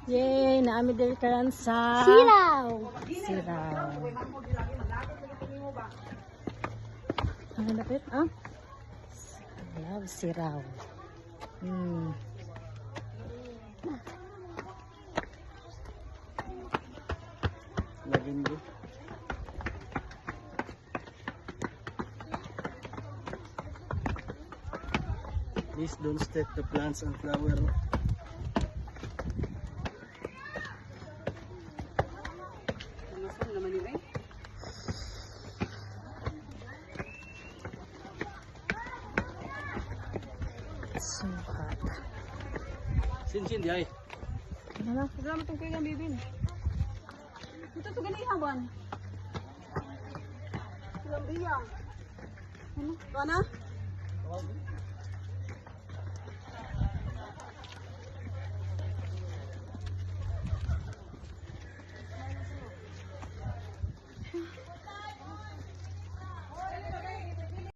Yay! Naami diri karon sa Siraw. Siraw. Ang lapit, ah? Love Siraw. Lavender. Please don't step the plants and flower. So hot. Sin di ay. Ano na? Salamat itong kaya bibin. Ito ito ganun haban. Silang iya. Ano? Kana?